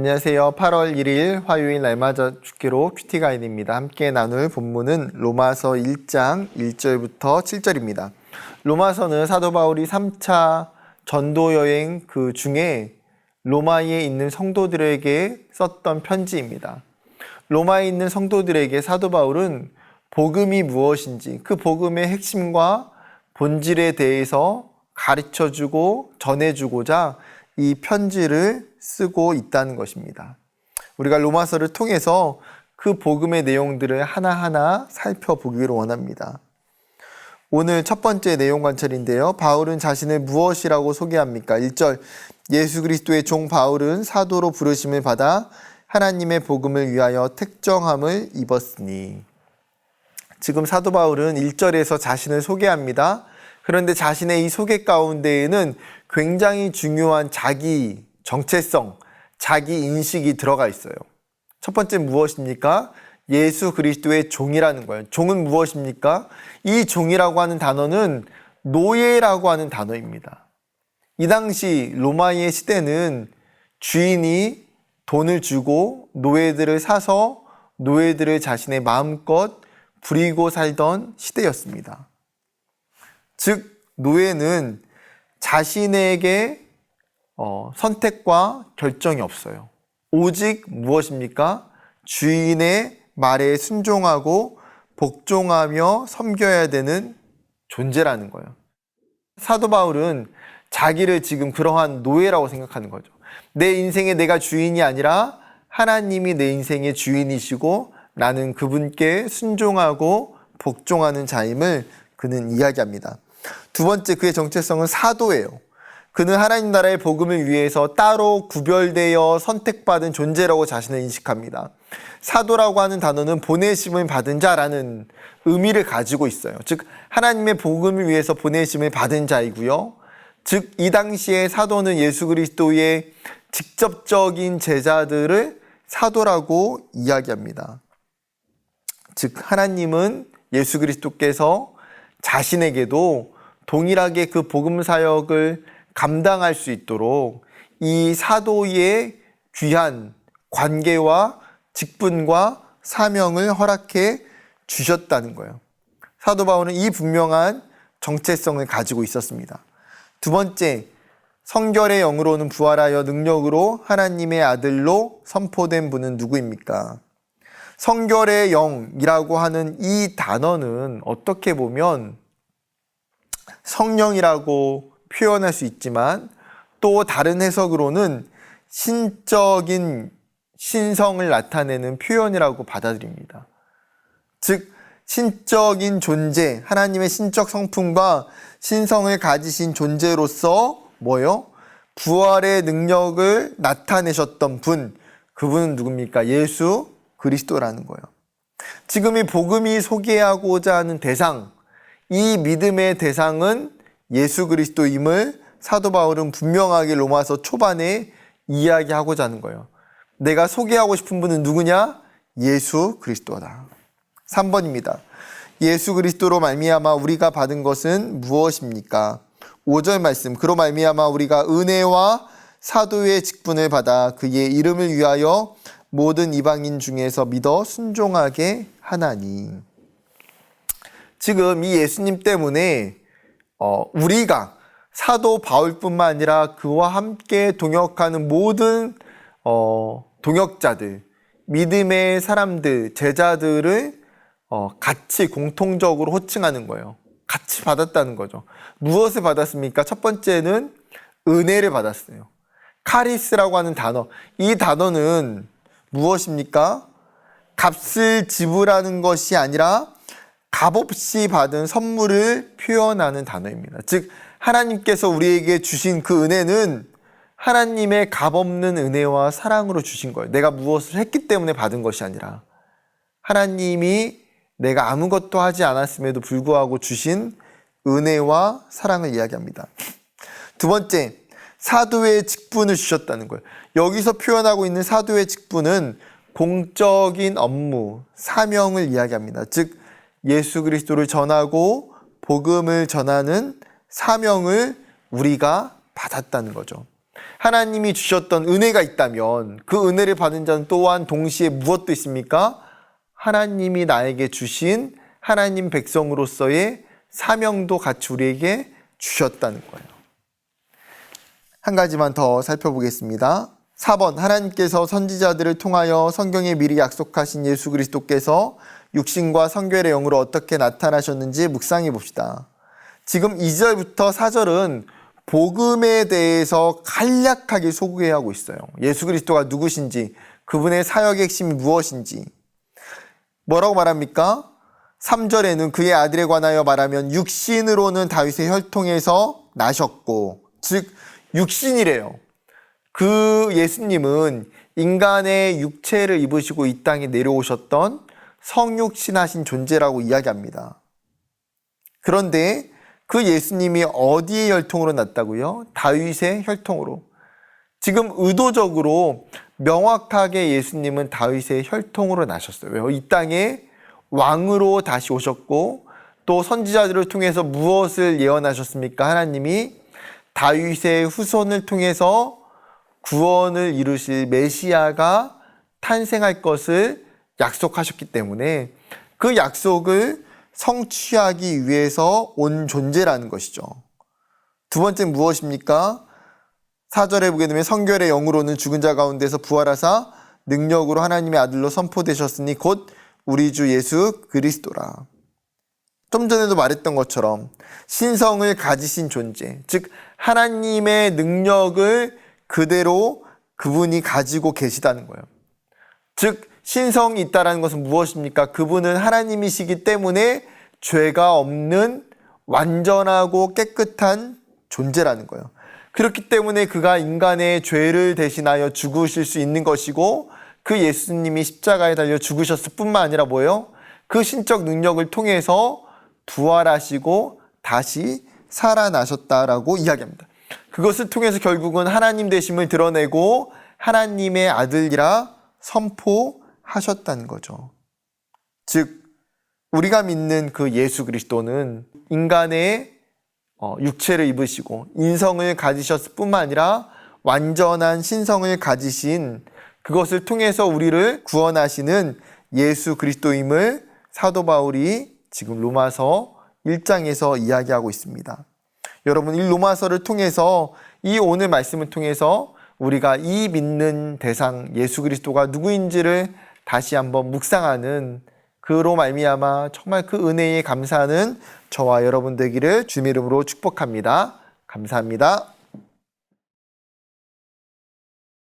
안녕하세요. 8월 1일 화요일 날마다 주기로 큐티 가이드입니다. 함께 나눌 본문은 로마서 1장 1절부터 7절입니다. 로마서는 사도 바울이 3차 전도 여행 그 중에 로마에 있는 성도들에게 썼던 편지입니다. 로마에 있는 성도들에게 사도 바울은 복음이 무엇인지 그 복음의 핵심과 본질에 대해서 가르쳐주고 전해주고자 이 편지를 쓰고 있다는 것입니다. 우리가 로마서를 통해서 그 복음의 내용들을 하나하나 살펴보기를 원합니다. 오늘 첫 번째 내용 관찰인데요. 바울은 자신을 무엇이라고 소개합니까? 1절, 예수 그리스도의 종 바울은 사도로 부르심을 받아 하나님의 복음을 위하여 택정함을 입었으니. 지금 사도 바울은 1절에서 자신을 소개합니다. 그런데 자신의 이 소개 가운데에는 굉장히 중요한 자기 정체성, 자기 인식이 들어가 있어요. 첫 번째 무엇입니까? 예수 그리스도의 종이라는 거예요. 종은 무엇입니까? 이 종이라고 하는 단어는 노예라고 하는 단어입니다. 이 당시 로마의 시대는 주인이 돈을 주고 노예들을 사서 노예들을 자신의 마음껏 부리고 살던 시대였습니다. 즉 노예는 자신에게 선택과 결정이 없어요. 오직 무엇입니까? 주인의 말에 순종하고 복종하며 섬겨야 되는 존재라는 거예요. 사도 바울은 자기를 지금 그러한 노예라고 생각하는 거죠. 내 인생에 내가 주인이 아니라 하나님이 내 인생의 주인이시고 나는 그분께 순종하고 복종하는 자임을 그는 이야기합니다. 두 번째, 그의 정체성은 사도예요. 그는 하나님 나라의 복음을 위해서 따로 구별되어 선택받은 존재라고 자신을 인식합니다. 사도라고 하는 단어는 보내심을 받은 자라는 의미를 가지고 있어요. 즉 하나님의 복음을 위해서 보내심을 받은 자이고요. 즉 이 당시에 사도는 예수 그리스도의 직접적인 제자들을 사도라고 이야기합니다. 즉 하나님은 예수 그리스도께서 자신에게도 동일하게 그 복음 사역을 감당할 수 있도록 이 사도의 귀한 관계와 직분과 사명을 허락해 주셨다는 거예요. 사도 바울은 이 분명한 정체성을 가지고 있었습니다. 두 번째, 성결의 영으로는 부활하여 능력으로 하나님의 아들로 선포된 분은 누구입니까? 성결의 영이라고 하는 이 단어는 어떻게 보면 성령이라고 표현할 수 있지만 또 다른 해석으로는 신적인 신성을 나타내는 표현이라고 받아들입니다. 즉 신적인 존재, 하나님의 신적 성품과 신성을 가지신 존재로서 뭐요? 부활의 능력을 나타내셨던 분, 그분은 누굽니까? 예수 그리스도라는 거예요. 지금 이 복음이 소개하고자 하는 대상, 이 믿음의 대상은 예수 그리스도임을 사도 바울은 분명하게 로마서 초반에 이야기하고자 하는 거예요. 내가 소개하고 싶은 분은 누구냐? 예수 그리스도다. 3번입니다. 예수 그리스도로 말미암아 우리가 받은 것은 무엇입니까? 5절 말씀, 그로 말미암아 우리가 은혜와 사도의 직분을 받아 그의 이름을 위하여 모든 이방인 중에서 믿어 순종하게 하나니. 지금 이 예수님 때문에 우리가 사도 바울뿐만 아니라 그와 함께 동역하는 모든 동역자들, 믿음의 사람들, 제자들을 같이 공통적으로 호칭하는 거예요. 같이 받았다는 거죠. 무엇을 받았습니까? 첫 번째는 은혜를 받았어요. 카리스라고 하는 단어, 이 단어는 무엇입니까? 값을 지불하는 것이 아니라 값없이 받은 선물을 표현하는 단어입니다. 즉 하나님께서 우리에게 주신 그 은혜는 하나님의 값없는 은혜와 사랑으로 주신 거예요. 내가 무엇을 했기 때문에 받은 것이 아니라 하나님이 내가 아무것도 하지 않았음에도 불구하고 주신 은혜와 사랑을 이야기합니다. 두 번째, 사도의 직분을 주셨다는 거예요. 여기서 표현하고 있는 사도의 직분은 공적인 업무, 사명을 이야기합니다. 즉 예수 그리스도를 전하고 복음을 전하는 사명을 우리가 받았다는 거죠. 하나님이 주셨던 은혜가 있다면 그 은혜를 받은 자는 또한 동시에 무엇도 있습니까? 하나님이 나에게 주신 하나님 백성으로서의 사명도 같이 우리에게 주셨다는 거예요. 한 가지만 더 살펴보겠습니다. 4번, 하나님께서 선지자들을 통하여 성경에 미리 약속하신 예수 그리스도께서 육신과 성결의 영으로 어떻게 나타나셨는지 묵상해 봅시다. 지금 2절부터 4절은 복음에 대해서 간략하게 소개하고 있어요. 예수 그리스도가 누구신지, 그분의 사역의 핵심이 무엇인지. 뭐라고 말합니까? 3절에는 그의 아들에 관하여 말하면 육신으로는 다윗의 혈통에서 나셨고, 즉 육신이래요. 그 예수님은 인간의 육체를 입으시고 이 땅에 내려오셨던 성육신하신 존재라고 이야기합니다. 그런데 그 예수님이 어디의 혈통으로 났다고요? 다윗의 혈통으로. 지금 의도적으로 명확하게 예수님은 다윗의 혈통으로 나셨어요. 왜요? 이 땅에 왕으로 다시 오셨고 또 선지자들을 통해서 무엇을 예언하셨습니까? 하나님이 다윗의 후손을 통해서 구원을 이루실 메시아가 탄생할 것을 약속하셨기 때문에 그 약속을 성취하기 위해서 온 존재라는 것이죠. 두 번째는 무엇입니까? 4절에 보게 되면 성결의 영으로는 죽은 자 가운데서 부활하사 능력으로 하나님의 아들로 선포되셨으니 곧 우리 주 예수 그리스도라. 좀 전에도 말했던 것처럼 신성을 가지신 존재, 즉 하나님의 능력을 그대로 그분이 가지고 계시다는 거예요. 즉 신성이 있다는 것은 무엇입니까? 그분은 하나님이시기 때문에 죄가 없는 완전하고 깨끗한 존재라는 거예요. 그렇기 때문에 그가 인간의 죄를 대신하여 죽으실 수 있는 것이고 그 예수님이 십자가에 달려 죽으셨을 뿐만 아니라 뭐예요? 그 신적 능력을 통해서 부활하시고 다시 살아나셨다라고 이야기합니다. 그것을 통해서 결국은 하나님 되심을 드러내고 하나님의 아들이라 선포하셨다는 거죠. 즉 우리가 믿는 그 예수 그리스도는 인간의 육체를 입으시고 인성을 가지셨을 뿐만 아니라 완전한 신성을 가지신 그것을 통해서 우리를 구원하시는 예수 그리스도임을 사도 바울이 지금 로마서 1장에서 이야기하고 있습니다. 여러분, 이 로마서를 통해서 이 오늘 말씀을 통해서 우리가 이 믿는 대상 예수 그리스도가 누구인지를 다시 한번 묵상하는 그로 말미암아 정말 그 은혜에 감사하는 저와 여러분 되기를 주님의 이름으로 축복합니다. 감사합니다.